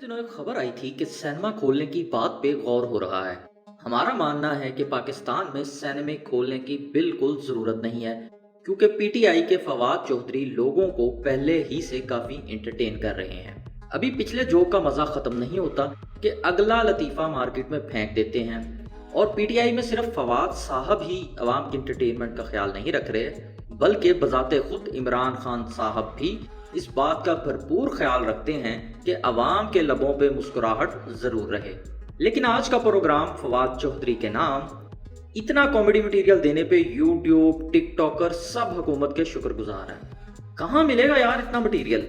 दिनों एक खबर आई थी कि सिनेमा खोलने की बात पे गौर हो रहा है। हमारा मानना है कि पाकिस्तान में सिनेमा खोलने की बिल्कुल जरूरत नहीं है, क्योंकि पीटीआई के फवाद चौधरी लोगों को पहले ही से काफी एंटरटेन कर रहे हैं। अभी पिछले जोक का मजा खत्म नहीं होता कि अगला लतीफा मार्केट में फेंक देते हैं। और पीटीआई में सिर्फ फवाद साहब ही अवाम के एंटरटेनमेंट का ख्याल नहीं रख रहे, बल्कि बजाते खुद इमरान खान साहब भी इस बात का भरपूर ख्याल रखते हैं कि अवाम के लबों पे मुस्कुराहट जरूर रहे। लेकिन आज का प्रोग्राम फवाद चौधरी के नाम इतना कॉमेडी मटेरियल देने पे यूट्यूब टिकटॉकर सब हुकूमत के शुक्रगुजार हैं। कहाँ मिलेगा यार इतना मटेरियल।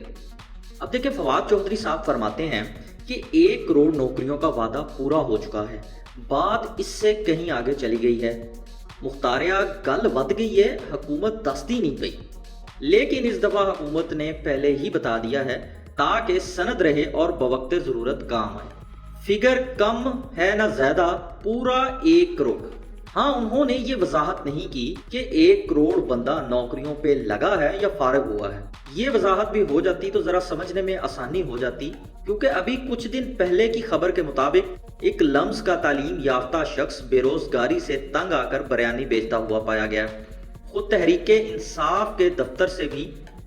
अब देखिए, फवाद चौधरी साहब फरमाते हैं कि 1 करोड़ नौकरियों का वादा पूरा हो चुका है। बात इससे कहीं आगे चली गई है। मुख्तारिया गल वध गई है, हुकूमत दसती नहीं गई। लेकिन इस दफा हुकूमत ने पहले ही बता दिया है ताकि सनद रहे और बवक्ते जरूरत काम आए। फिगर कम है ना ज्यादा, पूरा 1 करोड़। हाँ, उन्होंने ये वजाहत नहीं की कि 1 करोड़ बंदा नौकरियों पे लगा है या फारिग हुआ है। ये वजाहत भी हो जाती तो जरा समझने में आसानी हो जाती, क्योंकि अभी कुछ दिन पहले की खबर के मुताबिक एक लम्स का तालीम याफ्ता शख्स बेरोजगारी से तंग आकर बयानी बेचता हुआ पाया गया। खुद तहरीक इंसाफ के दफ्तर से भी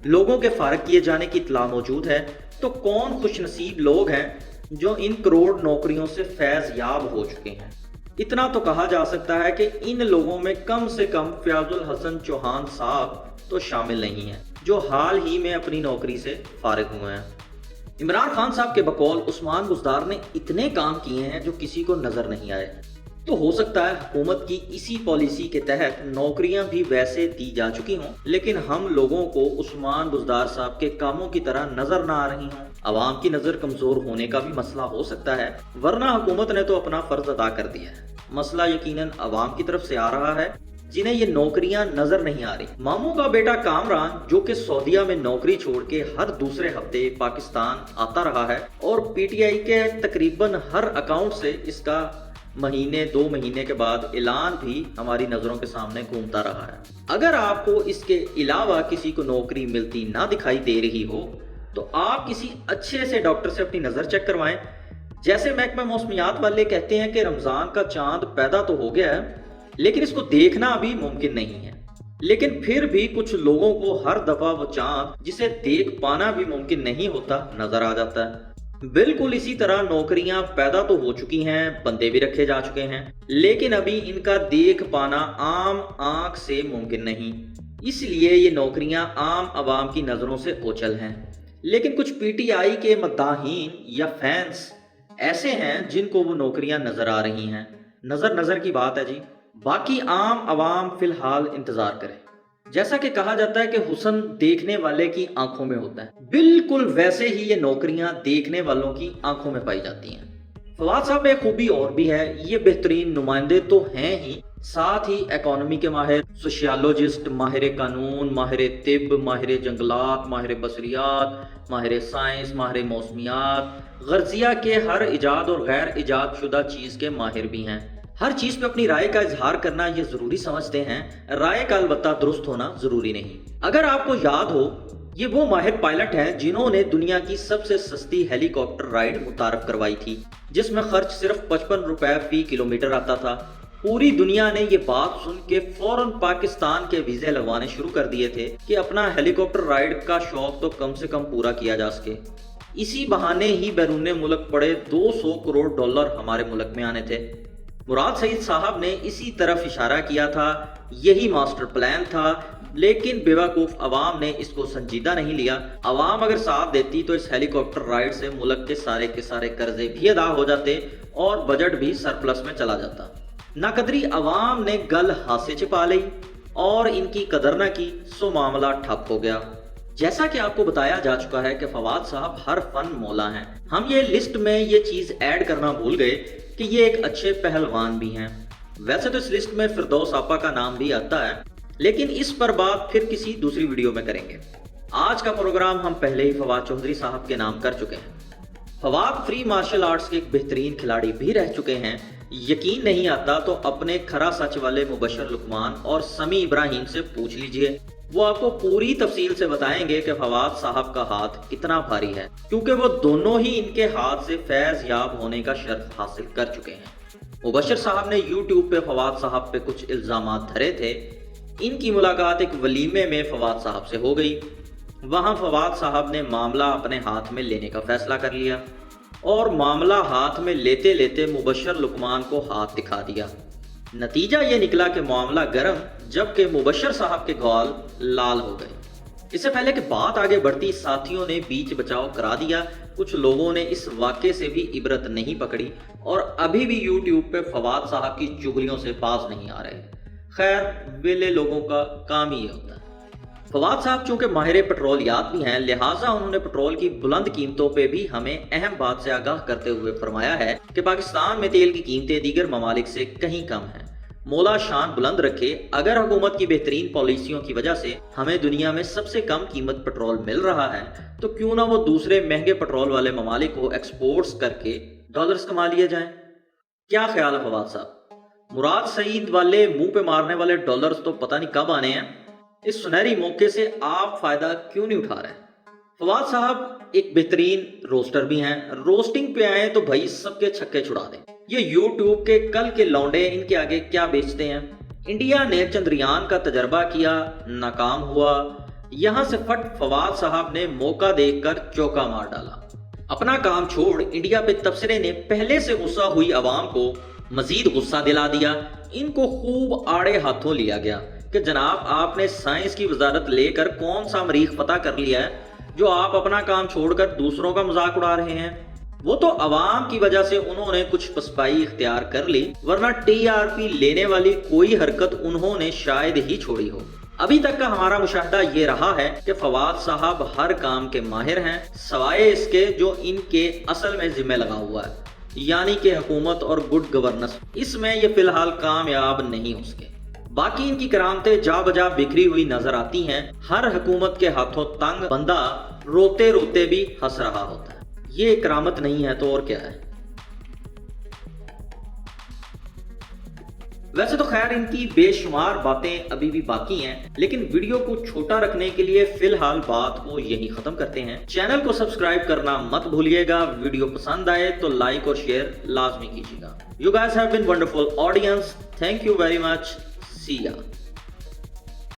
लोगों के फारिग किए जाने की इत्तला मौजूद है। तो कौन खुशनसीब लोग हैं जो इन करोड़ नौकरियों से फैज याब हो चुके हैं। इतना तो कहा जा सकता है कि इन लोगों में कम से कम फयाजुल हसन चौहान साहब तो शामिल नहीं हैं, जो हाल ही में अपनी नौकरी से फारिग हुए हैं। इमरान खान साहब के बकौल उस्मान बुज़दार ने इतने काम किए हैं जो किसी को नजर नहीं आए। तो हो सकता है हुकूमत की इसी पॉलिसी के तहत नौकरियां भी वैसे दी जा चुकी हों, लेकिन हम लोगों को उस्मान बुज़दार साहब के कामों की तरह नजर ना आ रही हों। अवाम की नजर कमजोर होने का भी मसला हो सकता है, वरना हुकूमत ने तो अपना फर्ज अदा कर दिया है। मसला यकीनन अवाम की तरफ से आ रहा है, जिन्हें ये नौकरियां नजर नहीं आ रही। मामू का बेटा कामरान, जो कि सऊदीया में नौकरी छोड़ के हर दूसरे हफ्ते पाकिस्तान आता रहा है, और पीटीआई के तकरीबन हर अकाउंट से इसका महीने 2 महीने के बाद ऐलान भी हमारी नजरों के सामने घूमता रहा है। अगर आपको इसके अलावा किसी को नौकरी मिलती ना दिखाई दे रही हो, तो आप किसी अच्छे से डॉक्टर से अपनी नजर चेक करवाएं। जैसे महकमा मौसमियात वाले कहते हैं कि रमजान का चांद पैदा तो हो गया है, लेकिन इसको देखना अभी मुमकिन नहीं है। लेकिन फिर भी कुछ लोगों को हर दफा वो चांद जिसे देख पाना भी मुमकिन नहीं होता नजर आ जाता है। बिल्कुल इसी तरह नौकरियां पैदा तो हो चुकी हैं, बंदे भी रखे जा चुके हैं, लेकिन अभी इनका देख पाना आम आंख से मुमकिन नहीं। इसलिए ये नौकरियां आम आवाम की नजरों से ओझल हैं। लेकिन कुछ पीटीआई के मद्दाहीन या फैंस ऐसे हैं जिनको वो नौकरियां नजर आ रही हैं। नजर की बात है जी। बाकी आम आवाम फिलहाल इंतजार करें। जैसा कि कहा जाता है कि हुस्न देखने वाले की आंखों में होता है, बिल्कुल वैसे ही ये नौकरियां देखने वालों की आंखों में पाई जाती हैं। फवाद साहब में खूबी और भी है, ये बेहतरीन नुमाइंदे तो हैं ही, साथ ही इकोनॉमी के माहिर, सोशियोलॉजिस्ट, माहिर कानून, माहिर तिब, माहिर जंगलात, माहिर बसरियात, माहिर साइंस, माहिर मौसमियात, गर्जिया के हर इजाद और गैर इजाद शुदा चीज के माहिर भी हैं। हर चीज पे अपनी राय का इजहार करना ये जरूरी समझते हैं, राय का अलबत्ता दुरुस्त होना जरूरी नहीं। अगर आपको याद हो, ये वो माहिर पायलट हैं जिन्होंने दुनिया की सबसे सस्ती हेलीकॉप्टर राइड मुतारफ करवाई थी, जिसमें खर्च सिर्फ 55 रुपए फी किलोमीटर आता था। पूरी दुनिया ने ये बात सुन के फौरन पाकिस्तान के वीजे लगवाने शुरू कर दिए थे कि अपना हेलीकॉप्टर राइड का शौक तो कम से कम पूरा किया जा सके। इसी बहाने ही बैरून मुल्क पड़े 200 करोड़ डॉलर हमारे मुल्क में आने थे। मुराद सईद साहब ने इसी तरफ इशारा किया था, यही मास्टर प्लान था, लेकिन बेवकूफ अवाम ने इसको संजीदा नहीं लिया। अवाम अगर साथ देती तो इस हेलीकॉप्टर राइड से मुल्क के सारे कर्जे भी अदा हो जाते और बजट भी सरप्लस में चला जाता। नाकदरी अवाम ने गल हाथ से छिपा ली और इनकी कदर न की, सो मामला ठप हो गया। जैसा कि आपको बताया जा चुका है कि फवाद साहब हर फन मौला हैं। हम ये लिस्ट में ये चीज ऐड करना भूल गए कि ये एक अच्छे पहलवान भी हैं। वैसे तो इस लिस्ट में फिरदौस आपा का नाम भी आता है, लेकिन इस पर बात फिर किसी दूसरी वीडियो में करेंगे। आज का प्रोग्राम हम पहले ही फवाद चौधरी साहब के नाम कर चुके हैं। फवाद फ्री मार्शल आर्ट्स के एक बेहतरीन खिलाड़ी भी रह चुके हैं। यकीन नहीं आता तो अपने खरा सच वाले मुबशर लुकमान और समी इब्राहिम से पूछ लीजिए। وہ آپ کو پوری تفصیل سے بتائیں گے کہ فواد صاحب کا ہاتھ کتنا بھاری ہے، کیونکہ وہ دونوں ہی ان کے ہاتھ سے فیض یاب ہونے کا شرف حاصل کر چکے ہیں۔ مبشر صاحب نے یوٹیوب پہ فواد صاحب پہ کچھ الزامات دھرے تھے۔ ان کی ملاقات ایک ولیمے میں فواد صاحب سے ہو گئی۔ وہاں فواد صاحب نے معاملہ اپنے ہاتھ میں لینے کا فیصلہ کر لیا اور معاملہ ہاتھ میں لیتے لیتے مبشر لقمان کو ہاتھ دکھا دیا۔ نتیجہ یہ نکلا کہ معاملہ گرم، جبکہ مبشر صاحب کے گال لال ہو گئے۔ اس سے پہلے کہ بات آگے بڑھتی، ساتھیوں نے بیچ بچاؤ کرا دیا۔ کچھ لوگوں نے اس واقعے سے بھی عبرت نہیں پکڑی اور ابھی بھی یوٹیوب پہ فواد صاحب کی چغلیوں سے باز نہیں آ رہے۔ خیر، ویلے لوگوں کا کام ہی ہوتا ہے۔ فواد صاحب چونکہ ماہر پٹرولیات بھی ہیں، لہٰذا انہوں نے پٹرول کی بلند قیمتوں پہ بھی ہمیں اہم بات سے آگاہ کرتے ہوئے فرمایا ہے کہ پاکستان میں تیل کی قیمتیں دیگر ممالک سے کہیں کم ہیں۔ مولا شان بلند رکھے، اگر حکومت کی بہترین پالیسیوں کی وجہ سے ہمیں دنیا میں سب سے کم قیمت پٹرول مل رہا ہے، تو کیوں نہ وہ دوسرے مہنگے پٹرول والے ممالک کو ایکسپورٹس کر کے ڈالرز کما لیے جائیں۔ کیا خیال ہے فواد صاحب؟ مراد سعید والے منہ پہ مارنے والے ڈالرز تو پتہ نہیں کب آنے ہیں۔ اس سنہری موقع سے آپ فائدہ کیوں نہیں اٹھا رہے؟ فواد صاحب ایک بہترین روسٹر بھی ہیں، روسٹنگ پہ آئے تو بھائی سب کے چھکے چھڑا دیں۔ یہ یوٹیوب کے کل کے لونڈے ان کے آگے کیا بیچتے ہیں؟ انڈیا نے چندریان کا تجربہ کیا، ناکام ہوا، یہاں سے فٹ فواد صاحب نے موقع دیکھ کر چوکا مار ڈالا۔ اپنا کام چھوڑ انڈیا پہ تبصرے نے پہلے سے غصہ ہوئی عوام کو مزید غصہ دلا دیا۔ ان کو خوب آڑے ہاتھوں لیا گیا کہ جناب آپ نے سائنس کی وزارت لے کر کون سا مریخ فتح کر لیا ہے جو آپ اپنا کام چھوڑ کر دوسروں کا مذاق اڑا رہے ہیں۔ وہ تو عوام کی وجہ سے انہوں نے کچھ پسپائی اختیار کر لی، ورنہ ٹی آر پی لینے والی کوئی حرکت انہوں نے شاید ہی چھوڑی ہو۔ ابھی تک کا ہمارا مشاہدہ یہ رہا ہے کہ فواد صاحب ہر کام کے ماہر ہیں، سوائے اس کے جو ان کے اصل میں ذمہ لگا ہوا ہے، یعنی کہ حکومت اور گڈ گورننس۔ اس میں یہ فی الحال کامیاب نہیں ہو سکے۔ باقی ان کی کرامتیں جا بجا بکھری ہوئی نظر آتی ہیں۔ ہر حکومت کے ہاتھوں تنگ بندہ روتے روتے بھی ہنس رہا ہوتا ہے۔ یہ کرامت نہیں ہے تو اور کیا ہے؟ ویسے تو خیر ان کی بے شمار باتیں ابھی بھی باقی ہیں، لیکن ویڈیو کو چھوٹا رکھنے کے لیے فی الحال بات کو یہی ختم کرتے ہیں۔ چینل کو سبسکرائب کرنا مت بھولیے گا، ویڈیو پسند آئے تو لائک اور شیئر لازمی کیجیے گا۔ You guys have been wonderful audience. Thank you very much. See ya.